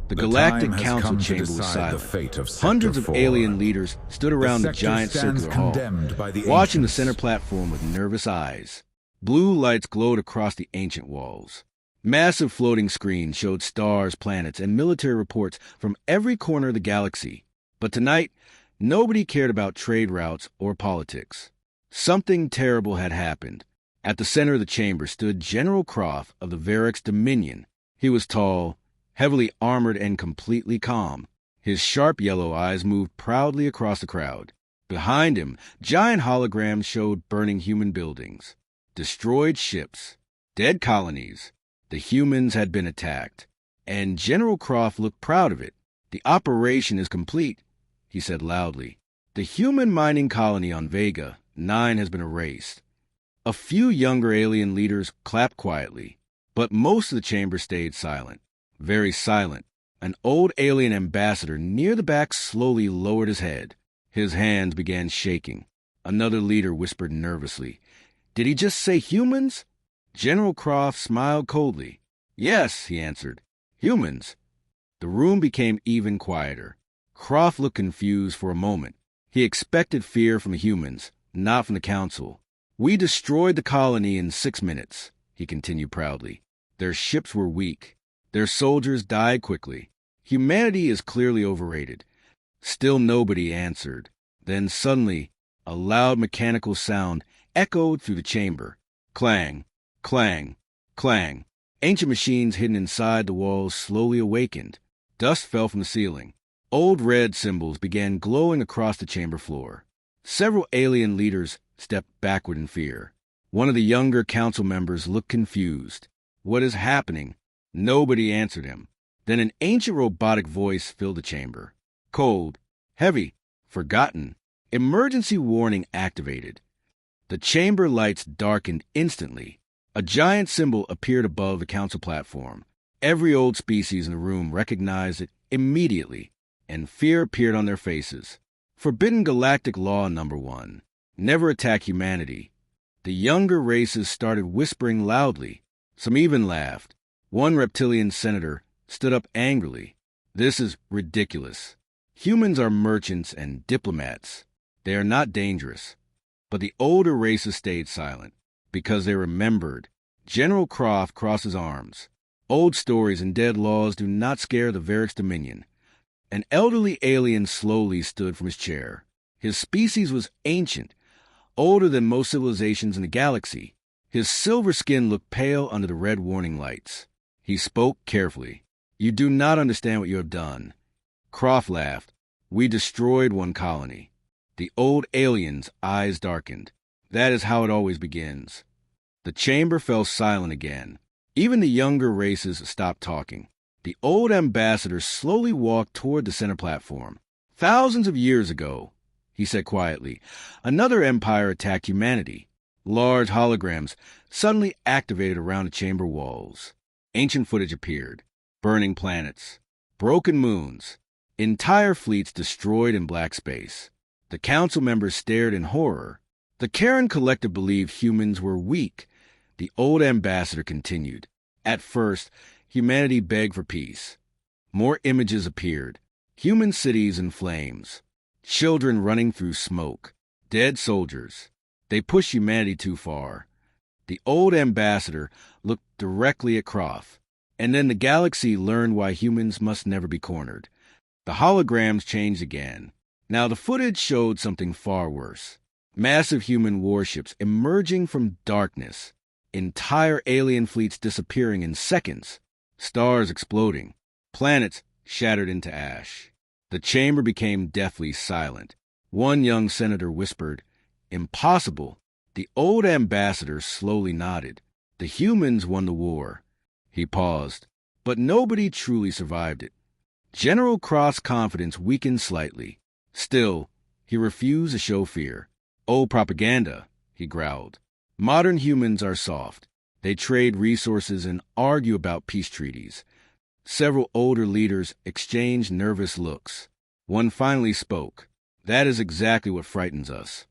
The The Galactic time has Council come to chamber was decide the silent. fate of Sector Hundreds of 4. alien leaders stood around the sector giant stands circular hall, condemned by the watching the ancients. center platform with nervous eyes. Blue lights glowed across the ancient walls. Massive floating screens showed stars, planets, and military reports from every corner of the galaxy. But tonight, nobody cared about trade routes or politics. Something terrible had happened. At the center of the chamber stood General Croft of the Varix Dominion. He was tall, heavily armored, and completely calm. His sharp yellow eyes moved proudly across the crowd. Behind him, giant holograms showed burning human buildings, destroyed ships, dead colonies. The humans had been attacked, and General Croft looked proud of it. "The operation is complete," he said loudly. "The human mining colony on Vega 9 has been erased." A few younger alien leaders clapped quietly, but most of the chamber stayed silent. Very silent. An old alien ambassador near the back slowly lowered his head. His hands began shaking. Another leader whispered nervously, "Did he just say humans?" General Croft smiled coldly. "Yes," he answered. "Humans." The room became even quieter. Croft looked confused for a moment. He expected fear from the humans, not from the Council. "We destroyed the colony in 6 minutes," he continued proudly. "Their ships were weak. Their soldiers died quickly. Humanity is clearly overrated." Still nobody answered. Then suddenly, a loud mechanical sound echoed through the chamber. Clang, clang, clang. Ancient machines hidden inside the walls slowly awakened. Dust fell from the ceiling. Old red symbols began glowing across the chamber floor. Several alien leaders stepped backward in fear. One of the younger council members looked confused. "What is happening?" Nobody answered him. Then an ancient robotic voice filled the chamber. Cold, heavy, forgotten. Emergency warning activated. The chamber lights darkened instantly. A giant symbol appeared above the council platform. Every old species in the room recognized it immediately, and fear appeared on their faces. Forbidden Galactic Law Number 1. Never attack humanity. The younger races started whispering loudly. Some even laughed. One reptilian senator stood up angrily. "This is ridiculous. Humans are merchants and diplomats. They are not dangerous." But the older races stayed silent because they remembered. General Croft crossed his arms. "Old stories and dead laws do not scare the Varix Dominion." An elderly alien slowly stood from his chair. His species was ancient, older than most civilizations in the galaxy. His silver skin looked pale under the red warning lights. He spoke carefully. "You do not understand what you have done." Croft laughed. "We destroyed one colony." The old alien's eyes darkened. "That is how it always begins." The chamber fell silent again. Even the younger races stopped talking. The old ambassador slowly walked toward the center platform. "Thousands of years ago," he said quietly, "another empire attacked humanity. Large holograms suddenly activated around the chamber walls. Ancient footage appeared. Burning planets. Broken moons. Entire fleets destroyed in black space. The council members stared in horror. The Karen collective believed humans were weak. The old ambassador continued. At first, humanity begged for peace. More images appeared. Human cities in flames. Children running through smoke. Dead soldiers. They pushed humanity too far. The old ambassador looked directly at Croft. And then the galaxy learned why humans must never be cornered. The holograms changed again. Now the footage showed something far worse. Massive human warships emerging from darkness. Entire alien fleets disappearing in seconds. Stars exploding. Planets shattered into ash. The chamber became deathly silent. One young senator whispered, "Impossible." The old ambassador slowly nodded. "The humans won the war." He paused. But nobody truly survived it. General Croft's confidence weakened slightly. Still, he refused to show fear. "Oh, propaganda," he growled. "Modern humans are soft. They trade resources and argue about peace treaties." Several older leaders exchanged nervous looks. One finally spoke. "That is exactly what frightens us."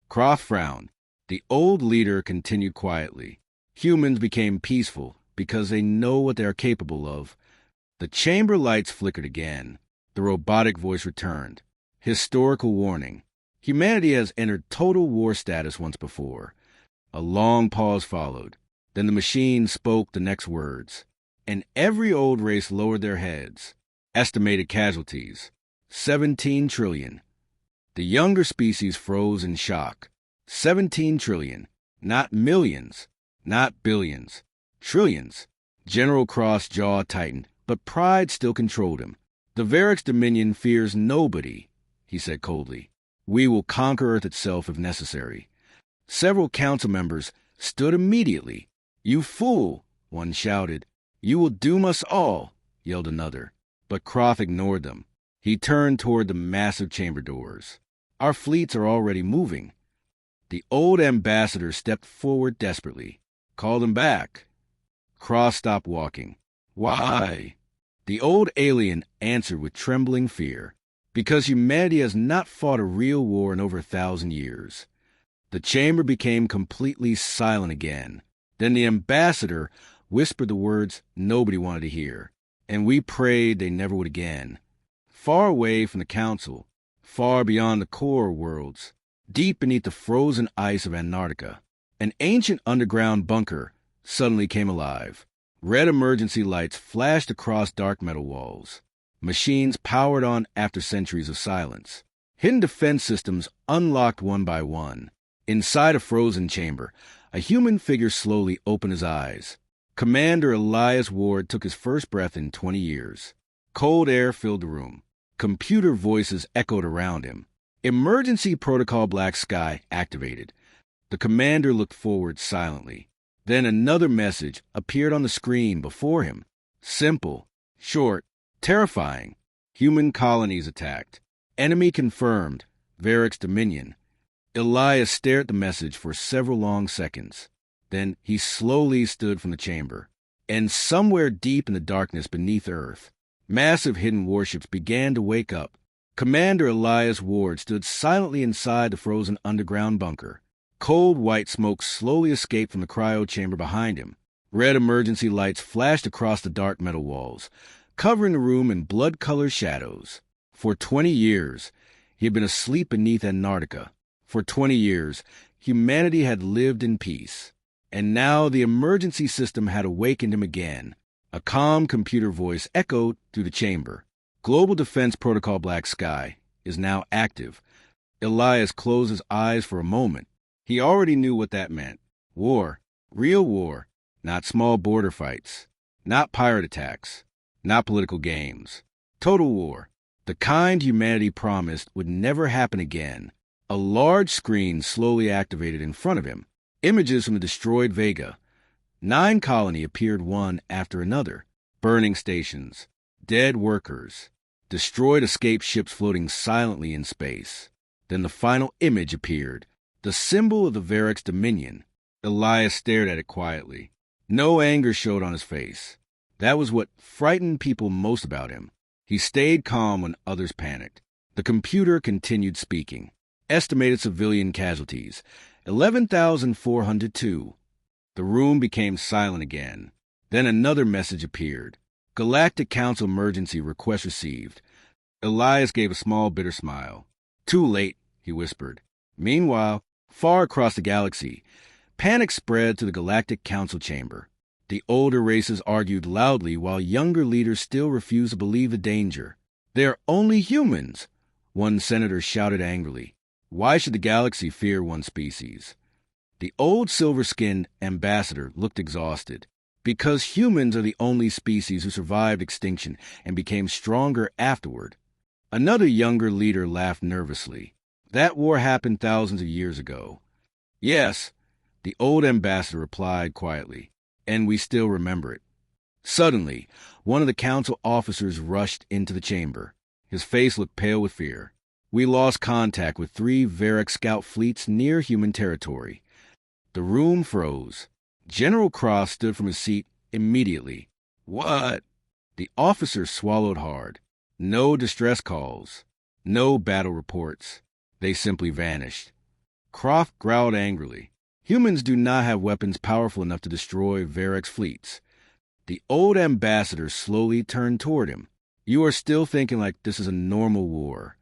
Croft frowned. The old leader continued quietly. "Humans became peaceful because they know what they are capable of. The chamber lights flickered again. The robotic voice returned. Historical warning. Humanity has entered total war status once before. A long pause followed. Then the machine spoke the next words. And every old race lowered their heads. Estimated casualties. 17 trillion. The younger species froze in shock. 17 trillion. Not millions. Not billions. Trillions. General Cross' jaw tightened, but pride still controlled him. The Varix Dominion fears nobody, he said coldly. We will conquer Earth itself if necessary. Several council members stood immediately. You fool, one shouted. You will doom us all, yelled another. But Croft ignored them. He turned toward the massive chamber doors. Our fleets are already moving. The old ambassador stepped forward desperately. Call them back. Croft stopped walking. Why? The old alien answered with trembling fear. Because humanity has not fought a real war in over 1,000 years. The chamber became completely silent again. Then the ambassador whispered the words nobody wanted to hear, and we prayed they never would again. Far away from the council, far beyond the core worlds, deep beneath the frozen ice of Antarctica, an ancient underground bunker suddenly came alive. Red emergency lights flashed across dark metal walls. Machines powered on after centuries of silence. Hidden defense systems unlocked one by one. Inside a frozen chamber, a human figure slowly opened his eyes. Commander Elias Ward took his first breath in 20 years. Cold air filled the room. Computer voices echoed around him. Emergency protocol black sky activated. The commander looked forward silently. Then another message appeared on the screen before him. Simple, short, terrifying. Human colonies attacked. Enemy confirmed. Varix Dominion. Elias stared at the message for several long seconds. Then he slowly stood from the chamber. And somewhere deep in the darkness beneath Earth, massive hidden warships began to wake up. Commander Elias Ward stood silently inside the frozen underground bunker. Cold white smoke slowly escaped from the cryo chamber behind him. Red emergency lights flashed across the dark metal walls, covering the room in blood-colored shadows. For 20 years, he had been asleep beneath Antarctica. For 20 years, humanity had lived in peace. And now the emergency system had awakened him again. A calm computer voice echoed through the chamber. Global Defense Protocol Black Sky is now active. Elias closed his eyes for a moment. He already knew what that meant. War. Real war. Not small border fights. Not pirate attacks. Not political games. Total war. The kind humanity promised would never happen again. A large screen slowly activated in front of him. Images from the destroyed Vega. 9 colonies appeared one after another. Burning stations. Dead workers. Destroyed escape ships floating silently in space. Then the final image appeared. The symbol of the Varix Dominion. Elias stared at it quietly. No anger showed on his face. That was what frightened people most about him. He stayed calm when others panicked. The computer continued speaking. Estimated civilian casualties, 11,402. The room became silent again. Then another message appeared. Galactic Council emergency request received. Elias gave a small, bitter smile. Too late, he whispered. Meanwhile, far across the galaxy, panic spread to the Galactic Council chamber. The older races argued loudly while younger leaders still refused to believe the danger. They're only humans, one senator shouted angrily. Why should the galaxy fear one species? The old silver-skinned ambassador looked exhausted. Because humans are the only species who survived extinction and became stronger afterward. Another younger leader laughed nervously. That war happened thousands of years ago. Yes, the old ambassador replied quietly, and we still remember it. Suddenly, one of the council officers rushed into the chamber. His face looked pale with fear. We lost contact with 3 Varix scout fleets near human territory. The room froze. General Cross stood from his seat immediately. What? The officer swallowed hard. No distress calls. No battle reports. They simply vanished. Croft growled angrily. Humans do not have weapons powerful enough to destroy Varix fleets. The old ambassador slowly turned toward him. "You are still thinking like this is a normal war."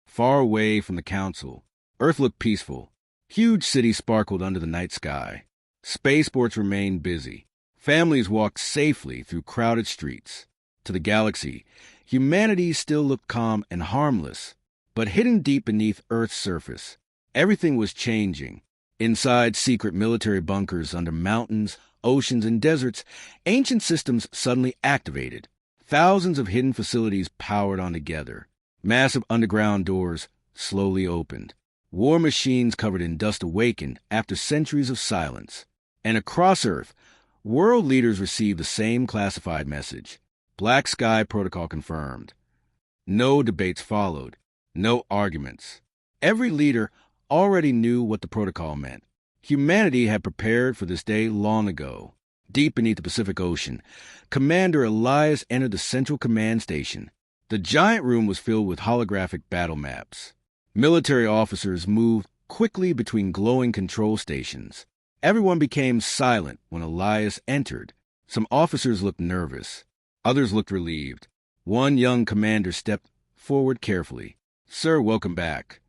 Far away from the council, Earth looked peaceful. Huge cities sparkled under the night sky. Spaceports remained busy. Families walked safely through crowded streets. To the galaxy, humanity still looked calm and harmless. But hidden deep beneath Earth's surface, everything was changing. Inside secret military bunkers under mountains, oceans, and deserts, ancient systems suddenly activated. Thousands of hidden facilities powered on together. Massive underground doors slowly opened. War machines covered in dust awakened after centuries of silence. And across Earth, world leaders received the same classified message. Black Sky Protocol confirmed. No debates followed. No arguments. Every leader already knew what the protocol meant. Humanity had prepared for this day long ago. Deep beneath the Pacific Ocean, Commander Elias entered the Central Command Station. The giant room was filled with holographic battle maps. Military officers moved quickly between glowing control stations. Everyone became silent when Elias entered. Some officers looked nervous. Others looked relieved. One young commander stepped forward carefully. "Sir, welcome back."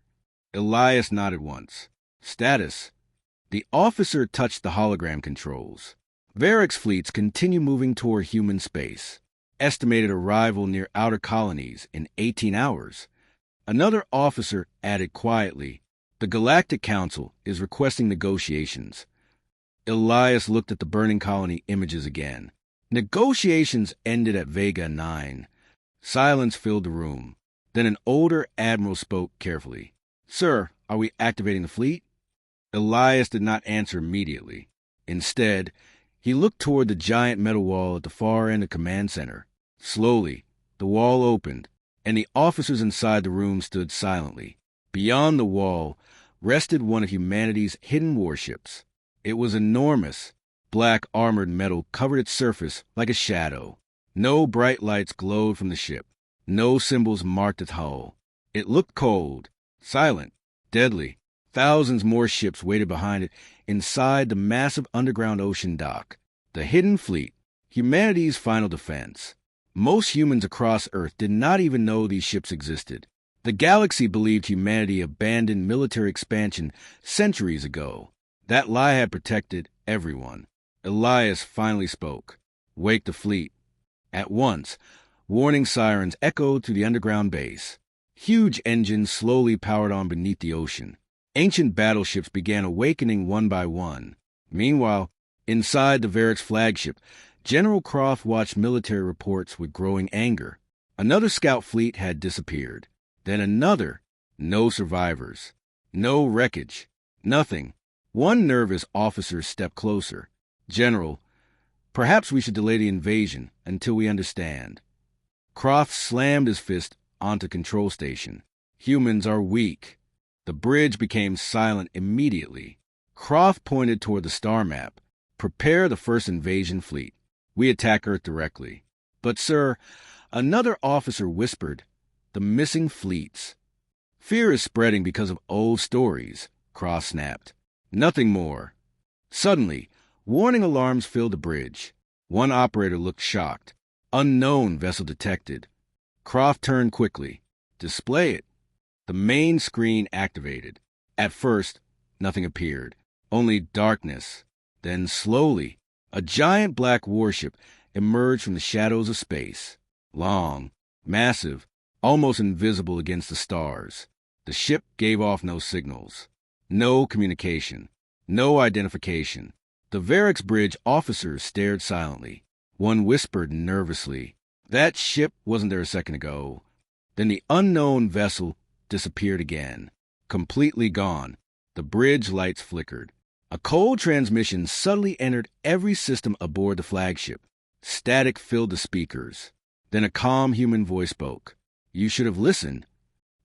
Elias nodded once. "Status?" The officer touched the hologram controls. Varix fleets continue moving toward human space. Estimated arrival near outer colonies in 18 hours. Another officer added quietly, "The Galactic Council is requesting negotiations." Elias looked at the burning colony images again. Negotiations ended at Vega 9. Silence filled the room. Then an older admiral spoke carefully. "Sir, are we activating the fleet?" Elias did not answer immediately. Instead, he looked toward the giant metal wall at the far end of Command Center. Slowly, the wall opened, and the officers inside the room stood silently. Beyond the wall rested one of humanity's hidden warships. It was enormous. Black armored metal covered its surface like a shadow. No bright lights glowed from the ship. No symbols marked its hull. It looked cold, silent, deadly. Thousands more ships waited behind it inside the massive underground ocean dock. The hidden fleet, humanity's final defense. Most humans across Earth did not even know these ships existed. The galaxy believed humanity abandoned military expansion centuries ago. That lie had protected everyone. Elias finally spoke. "Wake the fleet." At once, warning sirens echoed through the underground base. Huge engines slowly powered on beneath the ocean. Ancient battleships began awakening one by one. Meanwhile, inside the Varix flagship, General Croft watched military reports with growing anger. Another scout fleet had disappeared. Then another. No survivors. No wreckage. Nothing. One nervous officer stepped closer. "General, perhaps we should delay the invasion until we understand." Croft slammed his fist onto control station. "Humans are weak." The bridge became silent immediately. Croft pointed toward the star map. "Prepare the first invasion fleet. We attack Earth directly." "But, sir," another officer whispered, "the missing fleets." "Fear is spreading because of old stories," Croft snapped. "Nothing more." Suddenly, warning alarms filled the bridge. One operator looked shocked. "Unknown vessel detected." Croft turned quickly. "Display it." The main screen activated. At first, nothing appeared. Only darkness. Then slowly, a giant black warship emerged from the shadows of space. Long, massive, almost invisible against the stars. The ship gave off no signals. No communication. No identification. The Varix bridge officers stared silently. One whispered nervously, "That ship wasn't there a second ago." Then the unknown vessel disappeared again. Completely gone. The bridge lights flickered. A cold transmission suddenly entered every system aboard the flagship. Static filled the speakers. Then a calm human voice spoke. "You should have listened."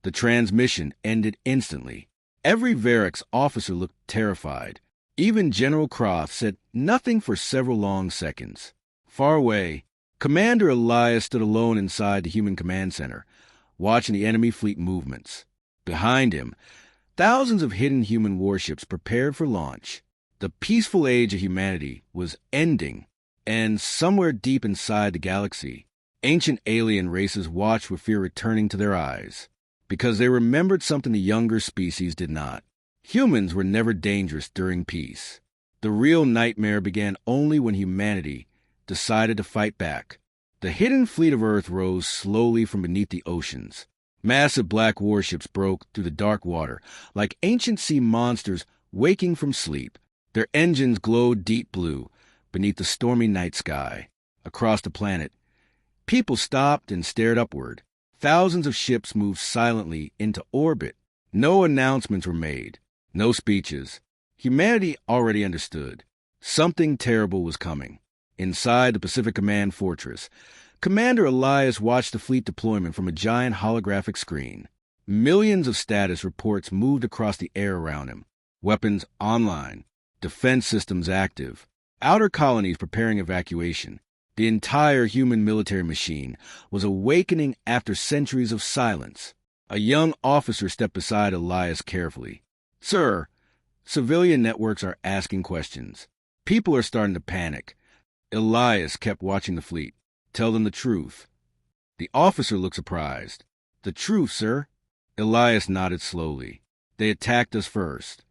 The transmission ended instantly. Every Varix officer looked terrified. Even General Croft said nothing for several long seconds. Far away, Commander Elias stood alone inside the human command center, watching the enemy fleet movements. Behind him, thousands of hidden human warships prepared for launch. The peaceful age of humanity was ending. And somewhere deep inside the galaxy, ancient alien races watched with fear returning to their eyes, because they remembered something the younger species did not. Humans were never dangerous during peace. The real nightmare began only when humanity decided to fight back. The hidden fleet of Earth rose slowly from beneath the oceans. Massive black warships broke through the dark water, like ancient sea monsters waking from sleep. Their engines glowed deep blue beneath the stormy night sky. Across the planet, people stopped and stared upward. Thousands of ships moved silently into orbit. No announcements were made, no speeches. Humanity already understood. Something terrible was coming. Inside the Pacific Command Fortress, Commander Elias watched the fleet deployment from a giant holographic screen. Millions of status reports moved across the air around him. Weapons online, defense systems active, outer colonies preparing evacuation. The entire human military machine was awakening after centuries of silence. A young officer stepped beside Elias carefully. "Sir, civilian networks are asking questions. People are starting to panic." Elias kept watching the fleet. "Tell them the truth." The officer looked surprised. "The truth, sir?" Elias nodded slowly. "They attacked us first."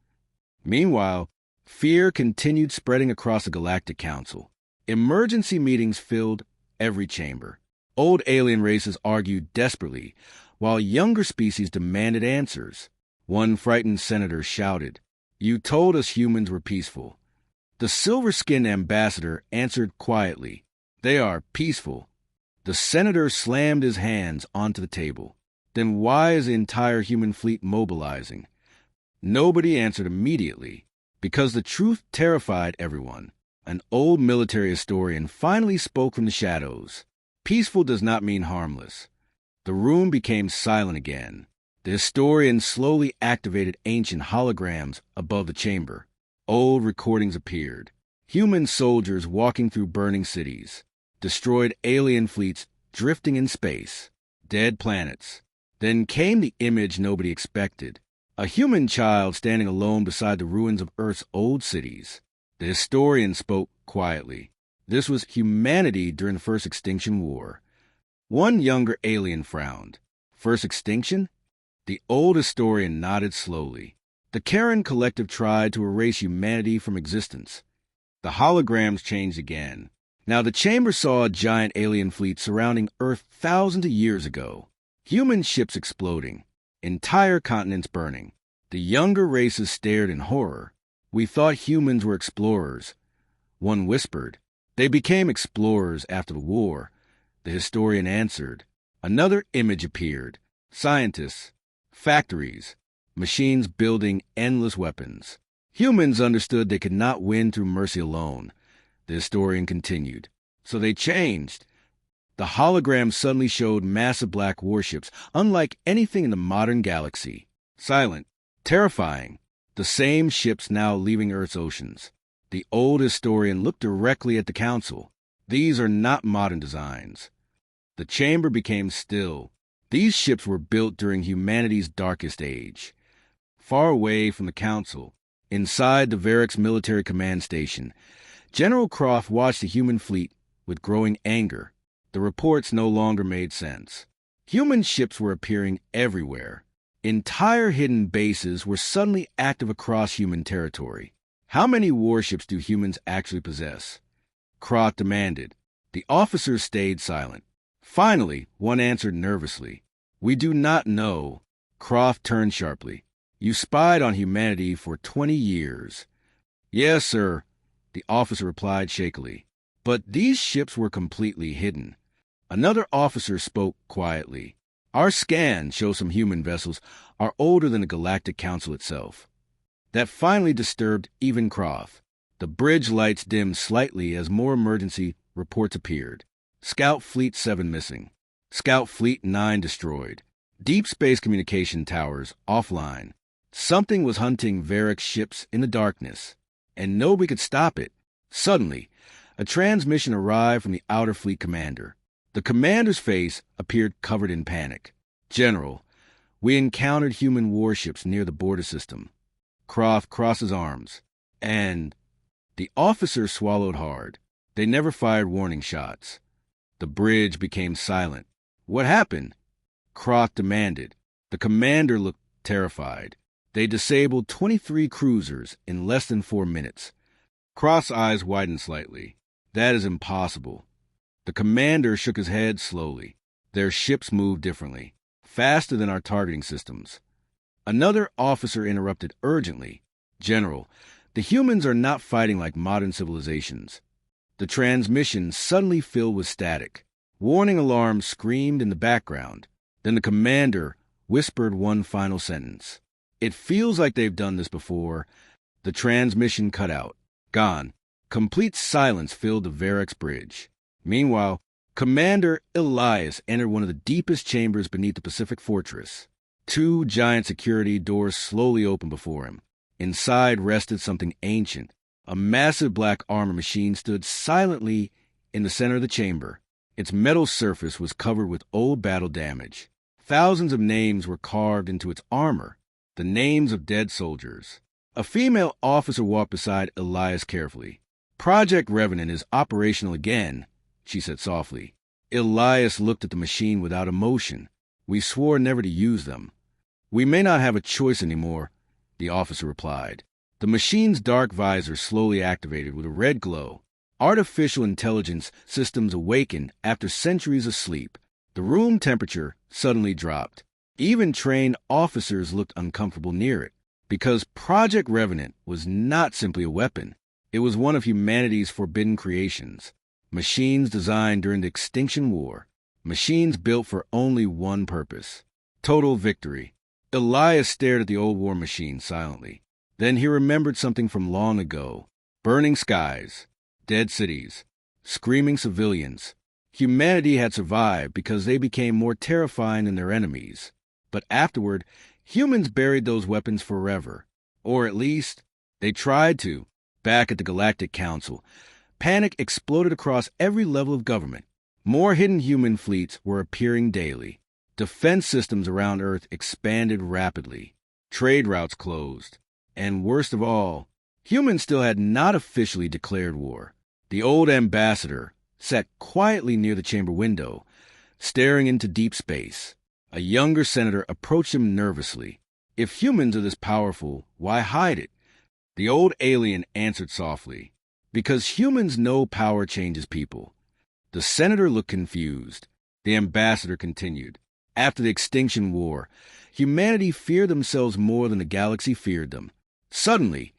Meanwhile, fear continued spreading across the Galactic Council. Emergency meetings filled every chamber. Old alien races argued desperately, while younger species demanded answers. One frightened senator shouted, "You told us humans were peaceful." The silver-skinned ambassador answered quietly, "They are peaceful." The senator slammed his hands onto the table. "Then why is the entire human fleet mobilizing?" Nobody answered immediately, because the truth terrified everyone. An old military historian finally spoke from the shadows. "Peaceful does not mean harmless." The room became silent again. The historian slowly activated ancient holograms above the chamber. Old recordings appeared. Human soldiers walking through burning cities. Destroyed alien fleets drifting in space. Dead planets. Then came the image nobody expected. A human child standing alone beside the ruins of Earth's old cities. The historian spoke quietly. This was humanity during the First Extinction War. One younger alien frowned. "First extinction?" The old historian nodded slowly. "The Karen Collective tried to erase humanity from existence." The holograms changed again. Now the chamber saw a giant alien fleet surrounding Earth thousands of years ago. Human ships exploding. Entire continents burning. The younger races stared in horror. "We thought humans were explorers," one whispered. "They became explorers after the war," the historian answered. Another image appeared. Scientists, factories, machines building endless weapons. Humans understood they could not win through mercy alone. The historian continued. "So they changed." The hologram suddenly showed massive black warships, unlike anything in the modern galaxy. Silent, terrifying. The same ships now leaving Earth's oceans. The old historian looked directly at the council. "These are not modern designs." The chamber became still. These ships were built during humanity's darkest age. Far away from the council, inside the Varix military command station, General Croft watched the human fleet with growing anger. The reports no longer made sense. Human ships were appearing everywhere. Entire hidden bases were suddenly active across human territory. How many warships do humans actually possess? Croft demanded. The officers stayed silent. Finally, one answered nervously. "We do not know." Croft turned sharply. "You spied on humanity for 20 years. "Yes, sir," the officer replied shakily. "But these ships were completely hidden." Another officer spoke quietly. "Our scans show some human vessels are older than the Galactic Council itself." That finally disturbed even Croft. The bridge lights dimmed slightly as more emergency reports appeared. Scout Fleet 7 missing. Scout Fleet 9 destroyed. Deep space communication towers offline. Something was hunting Varix ships in the darkness, and nobody could stop it. Suddenly, a transmission arrived from the Outer Fleet commander. The commander's face appeared covered in panic. "General, we encountered human warships near the border system." Croft crossed his arms. "And..." The officer swallowed hard. They never fired warning shots. The bridge became silent. What happened? Croft demanded. The commander looked terrified. They disabled 23 cruisers in less than 4 minutes. Croft's eyes widened slightly. That is impossible. The commander shook his head slowly. Their ships moved differently, faster than our targeting systems. Another officer interrupted urgently. General, the humans are not fighting like modern civilizations. The transmission suddenly filled with static. Warning alarms screamed in the background. Then the commander whispered one final sentence. It feels like they've done this before. The transmission cut out. Gone. Complete silence filled the Varex bridge. Meanwhile, Commander Elias entered one of the deepest chambers beneath the Pacific Fortress. 2 giant security doors slowly opened before him. Inside rested something ancient. A massive black armor machine stood silently in the center of the chamber. Its metal surface was covered with old battle damage. Thousands of names were carved into its armor, the names of dead soldiers. A female officer walked beside Elias carefully. Project Revenant is operational again, she said softly. Elias looked at the machine without emotion. We swore never to use them. We may not have a choice anymore, the officer replied. The machine's dark visor slowly activated with a red glow. Artificial intelligence systems awakened after centuries of sleep. The room temperature suddenly dropped. Even trained officers looked uncomfortable near it, because Project Revenant was not simply a weapon. It was one of humanity's forbidden creations. Machines designed during the Extinction War. Machines built for only one purpose: total victory. Elias stared at the old war machine silently. Then he remembered something from long ago. Burning skies, dead cities, screaming civilians. Humanity had survived because they became more terrifying than their enemies. But afterward, humans buried those weapons forever. Or at least, they tried to. Back at the Galactic Council, panic exploded across every level of government. More hidden human fleets were appearing daily. Defense systems around Earth expanded rapidly. Trade routes closed. And worst of all, humans still had not officially declared war. The old ambassador sat quietly near the chamber window, staring into deep space. A younger senator approached him nervously. If humans are this powerful, why hide it? The old alien answered softly, because humans know power changes people. The senator looked confused. The ambassador continued. After the Extinction War, humanity feared themselves more than the galaxy feared them. Suddenly,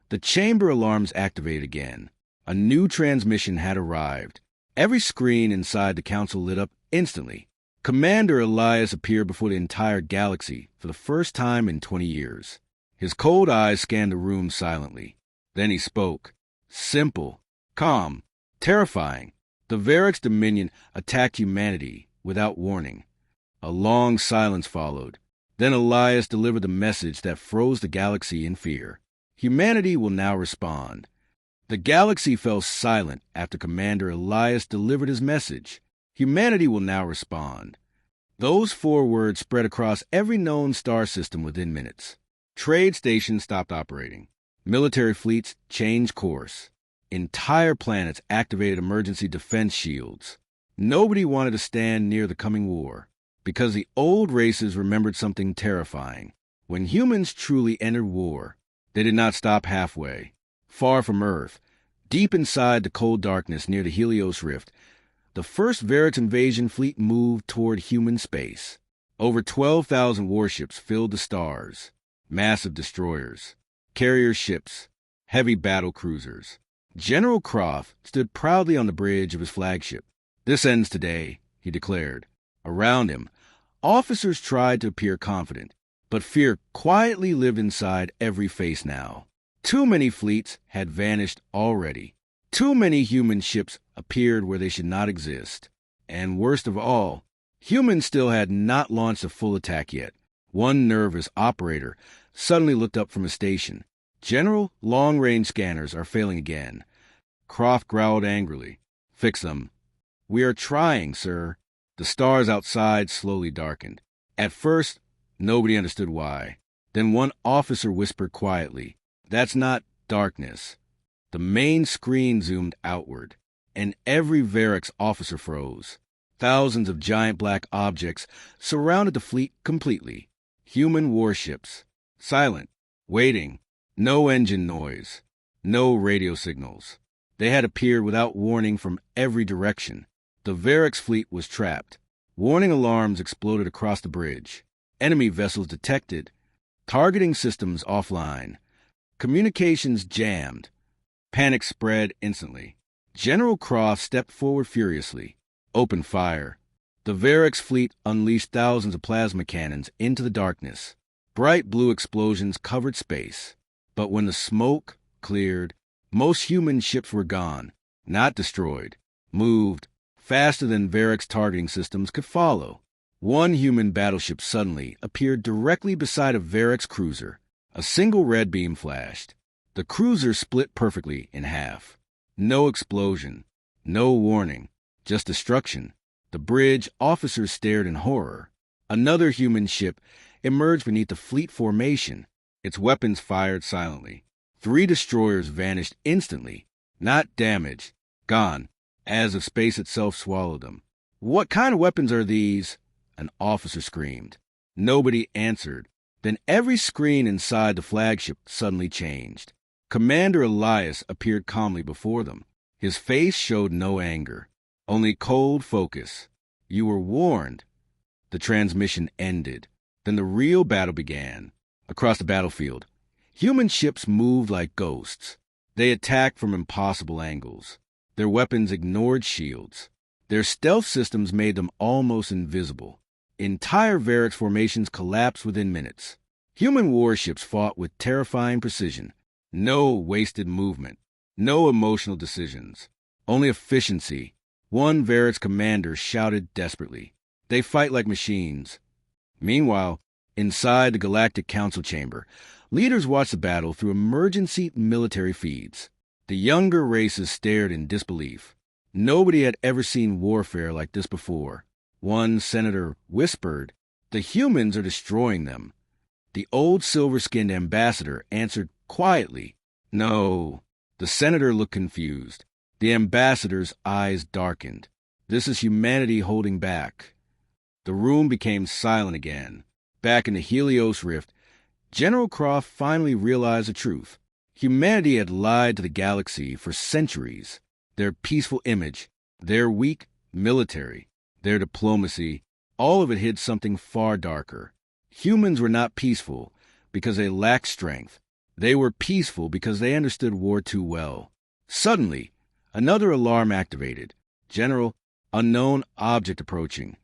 the chamber alarms activated again. A new transmission had arrived. Every screen inside the council lit up instantly. Commander Elias appeared before the entire galaxy for the first time in 20 years. His cold eyes scanned the room silently. Then he spoke. Simple, calm, terrifying. The Varex Dominion attacked humanity without warning. A long silence followed. Then Elias delivered the message that froze the galaxy in fear. Humanity will now respond. The galaxy fell silent after Commander Elias delivered his message. Humanity will now respond. Those 4 words spread across every known star system within minutes. Trade stations stopped operating. Military fleets changed course. Entire planets activated emergency defense shields. Nobody wanted to stand near the coming war, because the old races remembered something terrifying. When humans truly entered war, they did not stop halfway. Far from Earth, deep inside the cold darkness near the Helios Rift, the first Varex invasion fleet moved toward human space. Over 12,000 warships filled the stars. Massive destroyers, carrier ships, heavy battle cruisers. General Croft stood proudly on the bridge of his flagship. This ends today, he declared. Around him, officers tried to appear confident, but fear quietly lived inside every face now. Too many fleets had vanished already. Too many human ships appeared where they should not exist. And worst of all, humans still had not launched a full attack yet. One nervous operator suddenly looked up from a station. General, long-range scanners are failing again. Croft growled angrily. Fix them. We are trying, sir. The stars outside slowly darkened. At first, nobody understood why. Then one officer whispered quietly, That's not darkness. The main screen zoomed outward. and every Varix officer froze. Thousands of giant black objects surrounded the fleet completely. Human warships. Silent. Waiting. No engine noise. No radio signals. They had appeared without warning from every direction. The Varix fleet was trapped. Warning alarms exploded across the bridge. Enemy vessels detected. Targeting systems offline. Communications jammed. Panic spread instantly. General Croft stepped forward furiously. Opened fire. The Varix fleet unleashed thousands of plasma cannons into the darkness. Bright blue explosions covered space. But when the smoke cleared, most human ships were gone, not destroyed, moved, faster than Varix targeting systems could follow. One human battleship suddenly appeared directly beside a Varix cruiser. A single red beam flashed. The cruiser split perfectly in half. No explosion, no warning, just destruction. The bridge officers stared in horror. Another human ship emerged beneath the fleet formation. Its weapons fired silently. 3 destroyers vanished instantly. Not damaged, gone, as if space itself swallowed them. "What kind of weapons are these?" an officer screamed. Nobody answered. Then every screen inside the flagship suddenly changed. Commander Elias appeared calmly before them. His face showed no anger, only cold focus. "You were warned." The transmission ended. Then the real battle began. Across the battlefield, human ships moved like ghosts. They attacked from impossible angles. Their weapons ignored shields. Their stealth systems made them almost invisible. Entire Varix formations collapsed within minutes. Human warships fought with terrifying precision. No wasted movement. No emotional decisions. Only efficiency. One Varix commander shouted desperately, "They fight like machines." Meanwhile, inside the Galactic Council chamber, leaders watched the battle through emergency military feeds. The younger races stared in disbelief. Nobody had ever seen warfare like this before. One senator whispered, "The humans are destroying them." The old silver-skinned ambassador answered quietly, "No." The senator looked confused. The ambassador's eyes darkened. "This is humanity holding back." The room became silent again. Back in the Helios Rift, General Croft finally realized the truth. Humanity had lied to the galaxy for centuries. Their peaceful image, their weak military, their diplomacy, all of it hid something far darker. Humans were not peaceful because they lacked strength. They were peaceful because they understood war too well. Suddenly, another alarm activated. "General, unknown object approaching."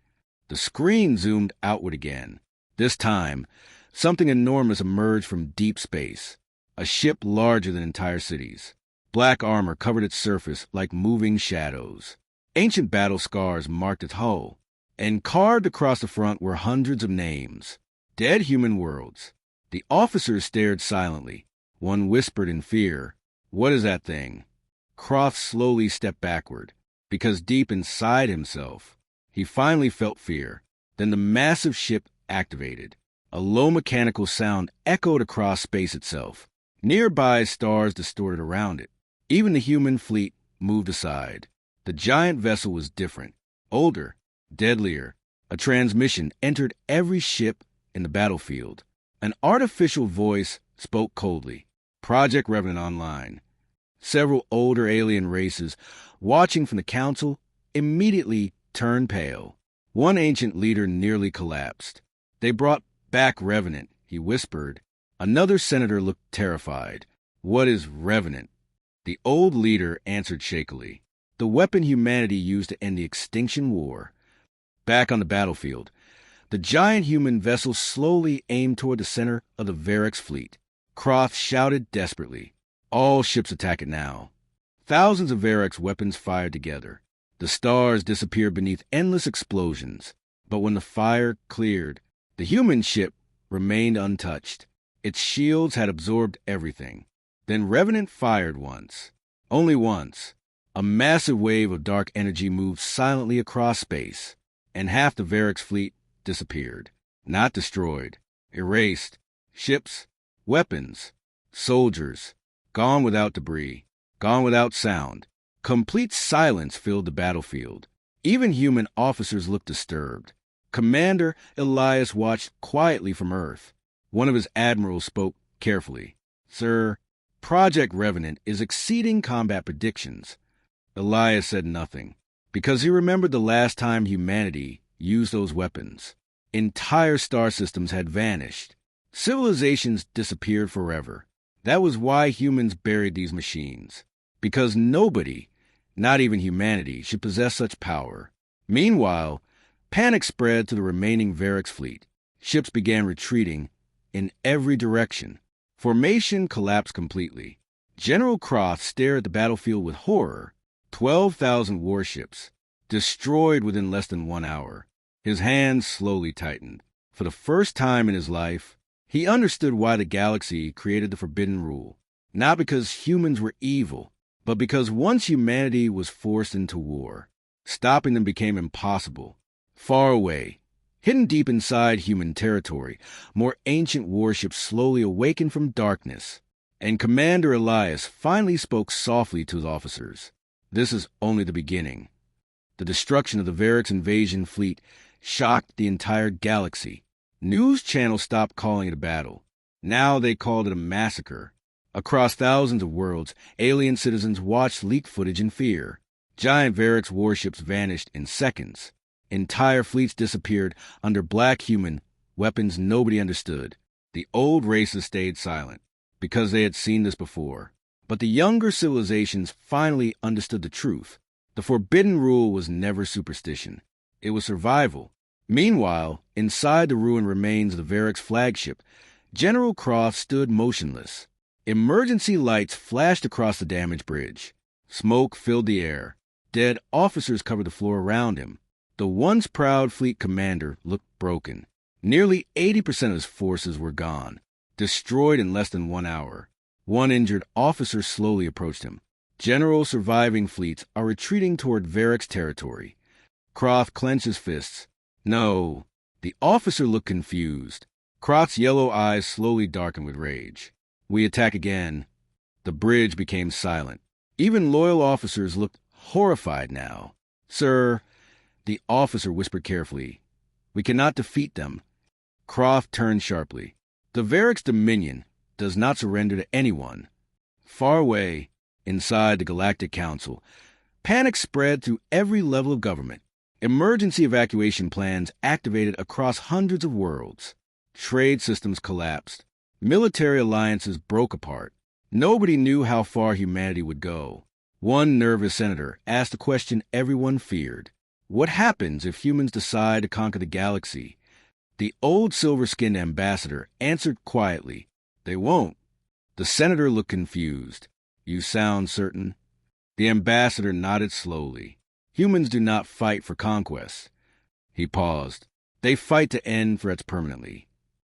The screen zoomed outward again. This time, something enormous emerged from deep space. A ship larger than entire cities. Black armor covered its surface like moving shadows. Ancient battle scars marked its hull, and carved across the front were hundreds of names. Dead human worlds. The officers stared silently. One whispered in fear, "What is that thing?" Croft slowly stepped backward, because deep inside himself, he finally felt fear. Then the massive ship activated. A low mechanical sound echoed across space itself. Nearby stars distorted around it. Even the human fleet moved aside. The giant vessel was different, older, deadlier. A transmission entered every ship in the battlefield. An artificial voice spoke coldly. "Project Revenant online." Several older alien races, watching from the council, immediately turned pale. One ancient leader nearly collapsed. "They brought back Revenant," he whispered. Another senator looked terrified. "What is Revenant?" The old leader answered shakily. "The weapon humanity used to end the Extinction War." Back on the battlefield, the giant human vessel slowly aimed toward the center of the Varix fleet. Croft shouted desperately, "All ships attack it now." Thousands of Varix weapons fired together. The stars disappeared beneath endless explosions. But when the fire cleared, the human ship remained untouched. Its shields had absorbed everything. Then Revenant fired once. Only once. A massive wave of dark energy moved silently across space, and half the Varix fleet disappeared. Not destroyed. Erased. Ships, weapons, soldiers, gone without debris, gone without sound. Complete silence filled the battlefield. Even human officers looked disturbed. Commander Elias watched quietly from Earth. One of his admirals spoke carefully. "Sir, Project Revenant is exceeding combat predictions." Elias said nothing, because he remembered the last time humanity used those weapons. Entire star systems had vanished. Civilizations disappeared forever. That was why humans buried these machines. Because nobody, not even humanity, should possess such power. Meanwhile, panic spread to the remaining Varix fleet. Ships began retreating in every direction. Formation collapsed completely. General Croft stared at the battlefield with horror. 12,000 warships, destroyed within less than 1 hour. His hands slowly tightened. For the first time in his life, he understood why the galaxy created the Forbidden Rule. Not because humans were evil, but because once humanity was forced into war, stopping them became impossible. Far away, hidden deep inside human territory, more ancient warships slowly awakened from darkness, and Commander Elias finally spoke softly to his officers. "This is only the beginning." The destruction of the Varix invasion fleet shocked the entire galaxy. News channels stopped calling it a battle. Now they called it a massacre. Across thousands of worlds, alien citizens watched leaked footage in fear. Giant Varix warships vanished in seconds. Entire fleets disappeared under black human weapons nobody understood. The old races stayed silent, because they had seen this before. But the younger civilizations finally understood the truth. The Forbidden Rule was never superstition. It was survival. Meanwhile, inside the ruined remains of the Varix flagship, General Croft stood motionless. Emergency lights flashed across the damaged bridge. Smoke filled the air. Dead officers covered the floor around him. The once proud fleet commander looked broken. Nearly 80% of his forces were gone, destroyed in less than 1 hour. One injured officer slowly approached him. General surviving fleets are retreating toward Varix territory. Croft clenched his fists. "No." The officer looked confused. Croft's yellow eyes slowly darkened with rage. "We attack again." The bridge became silent. Even loyal officers looked horrified now. "Sir," the officer whispered carefully, "we cannot defeat them." Croft turned sharply. "The Varix Dominion does not surrender to anyone." Far away, inside the Galactic Council, panic spread through every level of government. Emergency evacuation plans activated across hundreds of worlds. Trade systems collapsed. Military alliances broke apart. Nobody knew how far humanity would go. One nervous senator asked a question everyone feared. What happens if humans decide to conquer the galaxy? The old silver-skinned ambassador answered quietly, "They won't." The senator looked confused. "You sound certain?" The ambassador nodded slowly. "Humans do not fight for conquest." He paused. "They fight to end threats permanently."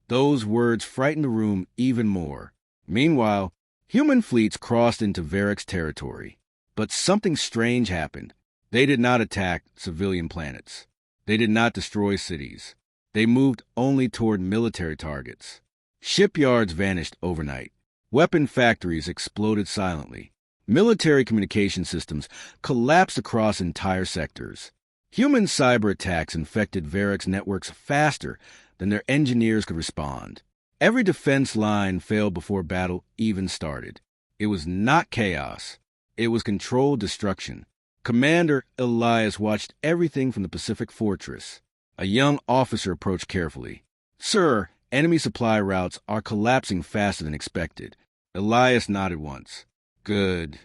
Those words frightened the room even more. Meanwhile, human fleets crossed into Varix territory. But something strange happened. They did not attack civilian planets. They did not destroy cities. They moved only toward military targets. Shipyards vanished overnight. Weapon factories exploded silently. Military communication systems collapsed across entire sectors. Human cyber attacks infected Varix networks faster than their engineers could respond. Every defense line failed before battle even started. It was not chaos. It was controlled destruction. Commander Elias watched everything from the Pacific Fortress. A young officer approached carefully. "Sir, enemy supply routes are collapsing faster than expected." Elias nodded once. "Good."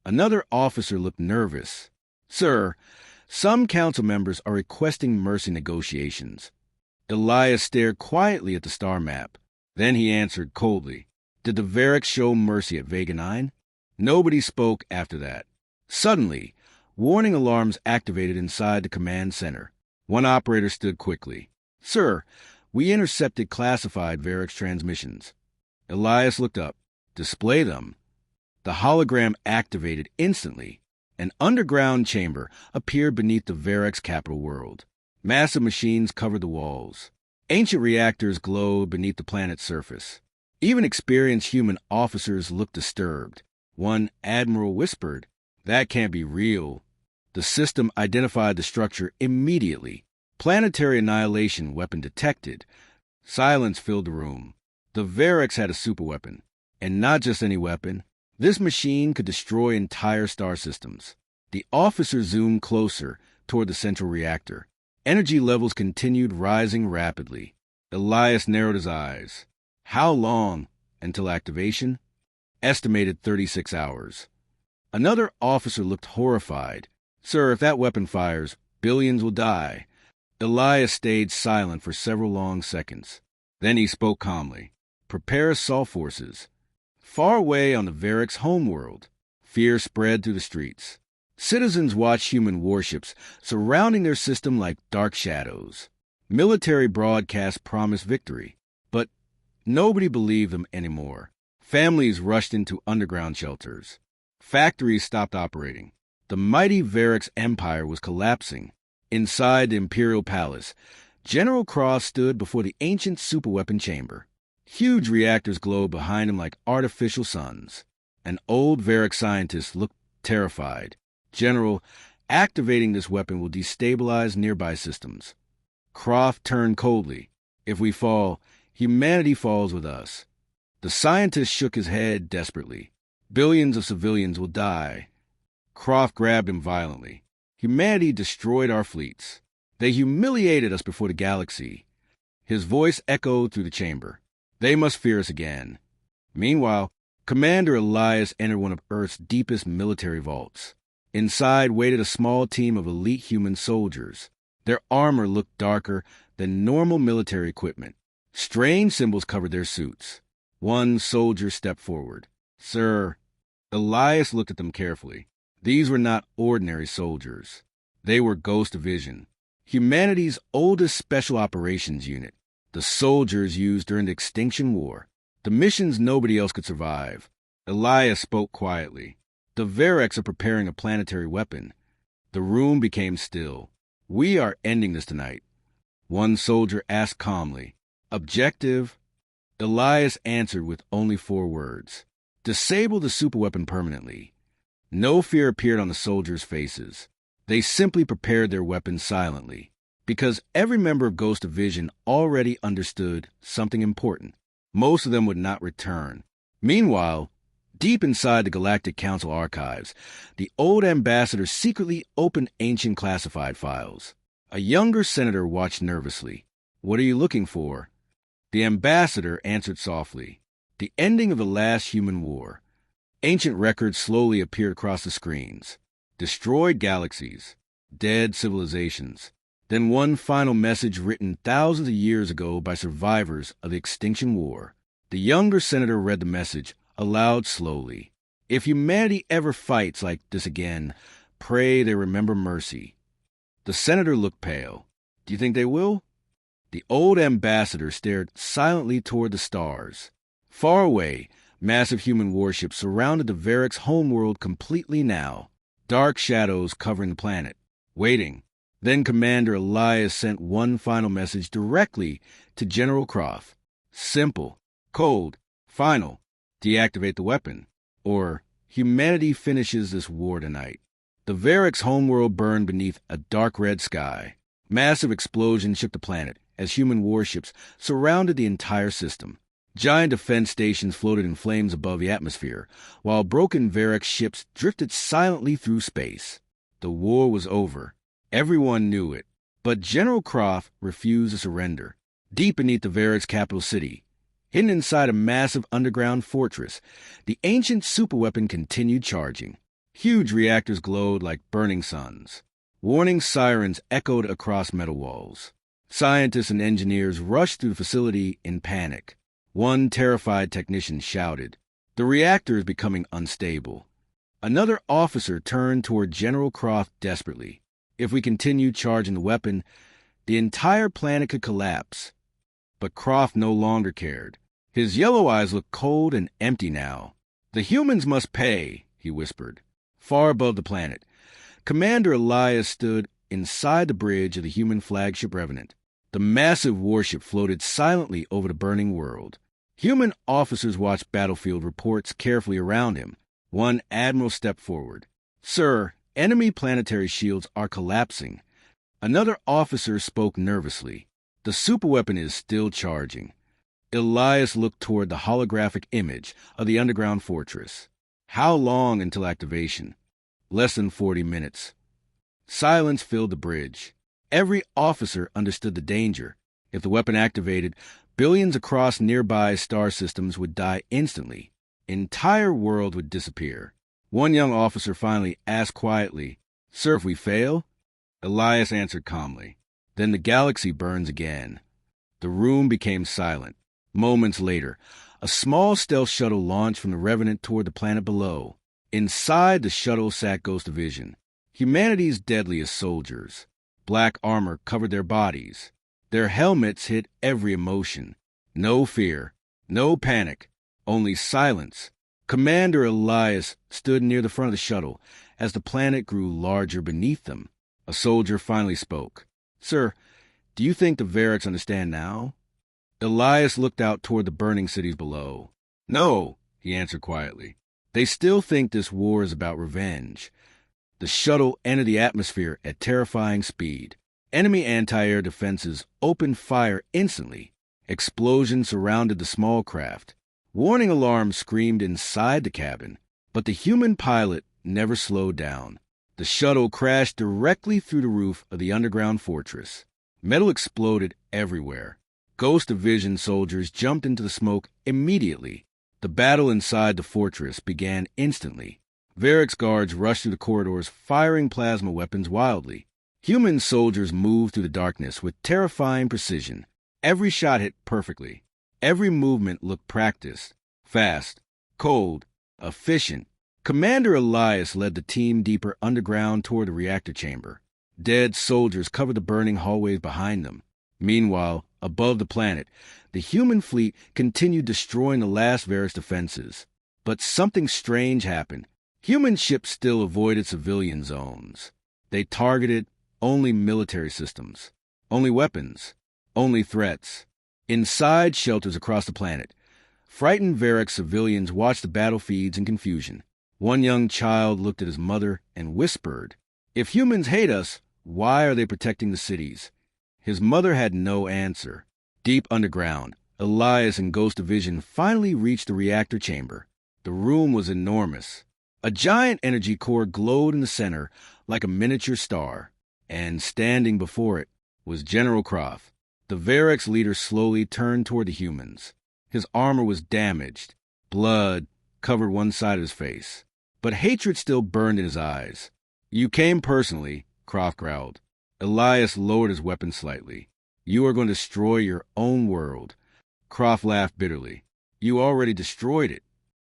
Another officer looked nervous. "Sir, some council members are requesting mercy negotiations." Elias stared quietly at the star map. Then he answered coldly. "Did the Varix show mercy at Vega 9? Nobody spoke after that. Suddenly, warning alarms activated inside the command center. One operator stood quickly. "Sir, we intercepted classified Varix transmissions." Elias looked up. "Display them." The hologram activated instantly. An underground chamber appeared beneath the Varix capital world. Massive machines covered the walls. Ancient reactors glowed beneath the planet's surface. Even experienced human officers looked disturbed. One admiral whispered, That can't be real. The system identified the structure immediately. Planetary annihilation weapon detected. Silence filled the room. The Varix had a superweapon. And not just any weapon. This machine could destroy entire star systems. The officer zoomed closer toward the central reactor. Energy levels continued rising rapidly. Elias narrowed his eyes. How long until activation? Estimated 36 hours. Another officer looked horrified. Sir, if that weapon fires, billions will die. Elias stayed silent for several long seconds. Then he spoke calmly. Prepare assault forces. Far away on the Varix homeworld, fear spread through the streets. Citizens watched human warships surrounding their system like dark shadows. Military broadcasts promised victory, but nobody believed them anymore. Families rushed into underground shelters. Factories stopped operating. The mighty Varix Empire was collapsing. Inside the Imperial Palace, General Cross stood before the ancient superweapon chamber. Huge reactors glowed behind him like artificial suns. An old Varix scientist looked terrified. General, activating this weapon will destabilize nearby systems. Croft turned coldly. If we fall, humanity falls with us. The scientist shook his head desperately. Billions of civilians will die. Croft grabbed him violently. Humanity destroyed our fleets. They humiliated us before the galaxy. His voice echoed through the chamber. They must fear us again. Meanwhile, Commander Elias entered one of Earth's deepest military vaults. Inside waited a small team of elite human soldiers. Their armor looked darker than normal military equipment. Strange symbols covered their suits. One soldier stepped forward. Sir, Elias looked at them carefully. These were not ordinary soldiers. They were Ghost Division, humanity's oldest special operations unit. The soldiers used during the Extinction War. The missions nobody else could survive. Elias spoke quietly. The Varix are preparing a planetary weapon. The room became still. We are ending this tonight. One soldier asked calmly. Objective? Elias answered with only 4 words. Disable the superweapon permanently. No fear appeared on the soldiers' faces. They simply prepared their weapons silently, because every member of Ghost Division already understood something important. Most of them would not return. Meanwhile, deep inside the Galactic Council archives, the old ambassador secretly opened ancient classified files. A younger senator watched nervously. What are you looking for? The ambassador answered softly. The ending of the last human war. Ancient records slowly appeared across the screens. Destroyed galaxies. Dead civilizations. Then one final message written thousands of years ago by survivors of the Extinction War. The younger senator read the message aloud slowly. If humanity ever fights like this again, pray they remember mercy. The senator looked pale. Do you think they will? The old ambassador stared silently toward the stars. Far away, massive human warships surrounded the Varix homeworld completely now. Dark shadows covering the planet. Waiting. Then Commander Elias sent one final message directly to General Croft. Simple, cold, final. Deactivate the weapon. Or humanity finishes this war tonight. The Varix homeworld burned beneath a dark red sky. Massive explosions shook the planet as human warships surrounded the entire system. Giant defense stations floated in flames above the atmosphere, while broken Varix ships drifted silently through space. The war was over. Everyone knew it. But General Croft refused to surrender. Deep beneath the Varix capital city, hidden inside a massive underground fortress, the ancient superweapon continued charging. Huge reactors glowed like burning suns. Warning sirens echoed across metal walls. Scientists and engineers rushed through the facility in panic. One terrified technician shouted, "The reactor is becoming unstable." Another officer turned toward General Croft desperately. If we continue charging the weapon, the entire planet could collapse. But Croft no longer cared. His yellow eyes looked cold and empty now. "The humans must pay," he whispered. Far above the planet, Commander Elias stood inside the bridge of the human flagship Revenant. The massive warship floated silently over the burning world. Human officers watched battlefield reports carefully around him. One admiral stepped forward. Sir, enemy planetary shields are collapsing. Another officer spoke nervously. The superweapon is still charging. Elias looked toward the holographic image of the underground fortress. How long until activation? Less than 40 minutes. Silence filled the bridge. Every officer understood the danger. If the weapon activated, billions across nearby star systems would die instantly. Entire world would disappear. One young officer finally asked quietly, "Sir, if we fail?" Elias answered calmly, "Then the galaxy burns again." The room became silent. Moments later, a small stealth shuttle launched from the Revenant toward the planet below. Inside the shuttle sat Ghost Division, humanity's deadliest soldiers. Black armor covered their bodies. Their helmets hid every emotion. No fear, no panic, only silence. Commander Elias stood near the front of the shuttle as the planet grew larger beneath them. A soldier finally spoke. "Sir, do you think the Variks understand now?" Elias looked out toward the burning cities below. "No," he answered quietly. "They still think this war is about revenge." The shuttle entered the atmosphere at terrifying speed. Enemy anti-air defenses opened fire instantly. Explosions surrounded the small craft. Warning alarms screamed inside the cabin, but the human pilot never slowed down. The shuttle crashed directly through the roof of the underground fortress. Metal exploded everywhere. Ghost Division soldiers jumped into the smoke immediately. The battle inside the fortress began instantly. Variks guards rushed through the corridors, firing plasma weapons wildly. Human soldiers moved through the darkness with terrifying precision. Every shot hit perfectly. Every movement looked practiced, fast, cold, efficient. Commander Elias led the team deeper underground toward the reactor chamber. Dead soldiers covered the burning hallways behind them. Meanwhile, above the planet, the human fleet continued destroying the last Variks defenses. But something strange happened. Human ships still avoided civilian zones. They targeted only military systems, only weapons, only threats. Inside shelters across the planet, frightened Variks civilians watched the battlefields in confusion. One young child looked at his mother and whispered, "If humans hate us, why are they protecting the cities?" His mother had no answer. Deep underground, Elias and Ghost Division finally reached the reactor chamber. The room was enormous. A giant energy core glowed in the center like a miniature star, and standing before it was General Croft. The Variks leader slowly turned toward the humans. His armor was damaged. Blood covered one side of his face. But hatred still burned in his eyes. "You came personally," Croft growled. Elias lowered his weapon slightly. "You are going to destroy your own world." Croft laughed bitterly. "You already destroyed it."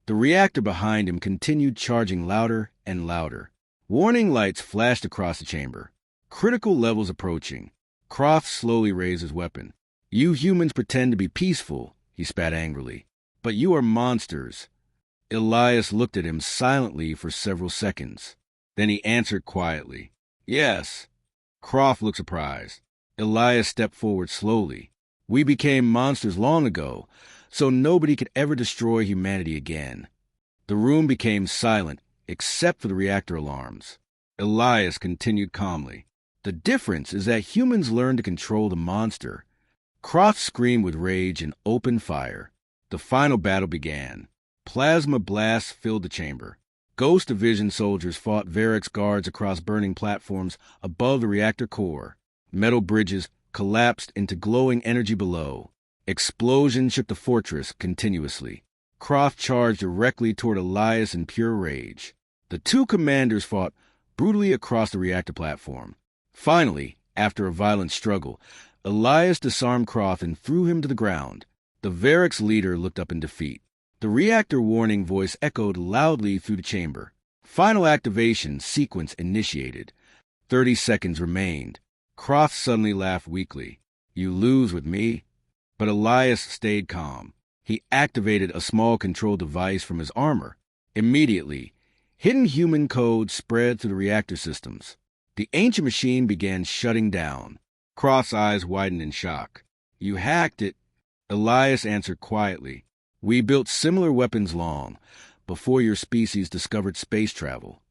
The reactor behind him continued charging louder and louder. Warning lights flashed across the chamber. Critical levels approaching. Croft slowly raised his weapon. "You humans pretend to be peaceful," he spat angrily. "But you are monsters." Elias looked at him silently for several seconds. Then he answered quietly, "Yes." Croft looked surprised. Elias stepped forward slowly. "We became monsters long ago, so nobody could ever destroy humanity again." The room became silent, except for the reactor alarms. Elias continued calmly, "The difference is that humans learn to control the monster." Croft screamed with rage and opened fire. The final battle began. Plasma blasts filled the chamber. Ghost Division soldiers fought Variks guards across burning platforms above the reactor core. Metal bridges collapsed into glowing energy below. Explosions shook the fortress continuously. Croft charged directly toward Elias in pure rage. The two commanders fought brutally across the reactor platform. Finally, after a violent struggle, Elias disarmed Croft and threw him to the ground. The Variks leader looked up in defeat. The reactor warning voice echoed loudly through the chamber. Final activation sequence initiated. 30 seconds remained. Croft suddenly laughed weakly. "You lose with me." But Elias stayed calm. He activated a small control device from his armor. Immediately, hidden human code spread through the reactor systems. The ancient machine began shutting down. Croft's eyes widened in shock. "You hacked it." Elias answered quietly, "We built similar weapons long before your species discovered space travel."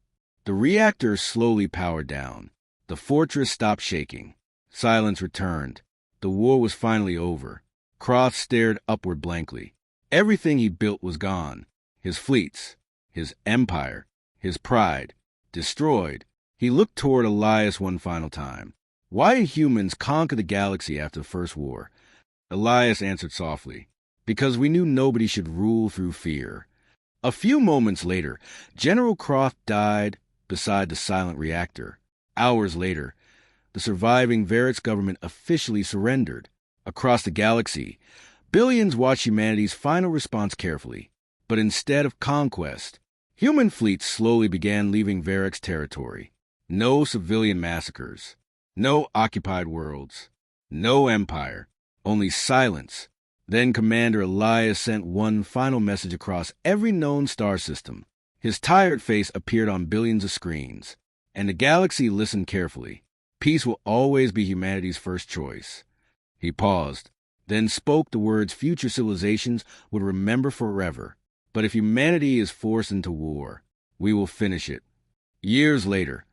The reactor slowly powered down. The fortress stopped shaking. Silence returned. The war was finally over. Croft stared upward blankly. Everything he built was gone. His fleets, his empire, his pride, destroyed. He looked toward Elias one final time. Why did humans conquer the galaxy after the First War? Elias answered softly, because we knew nobody should rule through fear. A few moments later, General Croft died beside the silent reactor. Hours later, the surviving Variks government officially surrendered. Across the galaxy, billions watched humanity's final response carefully. But instead of conquest, human fleets slowly began leaving Variks territory. No civilian massacres, no occupied worlds, no empire, only silence. Then Commander Elias sent one final message across every known star system. His tired face appeared on billions of screens, and the galaxy listened carefully. Peace will always be humanity's first choice. He paused, then spoke the words future civilizations would remember forever. But if humanity is forced into war, we will finish it. Years later,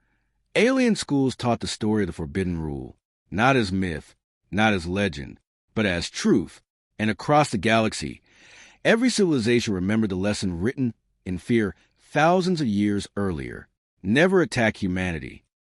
alien schools taught the story of the Forbidden Rule, not as myth, not as legend, but as truth. And across the galaxy, every civilization remembered the lesson written in fear thousands of years earlier. Never attack humanity,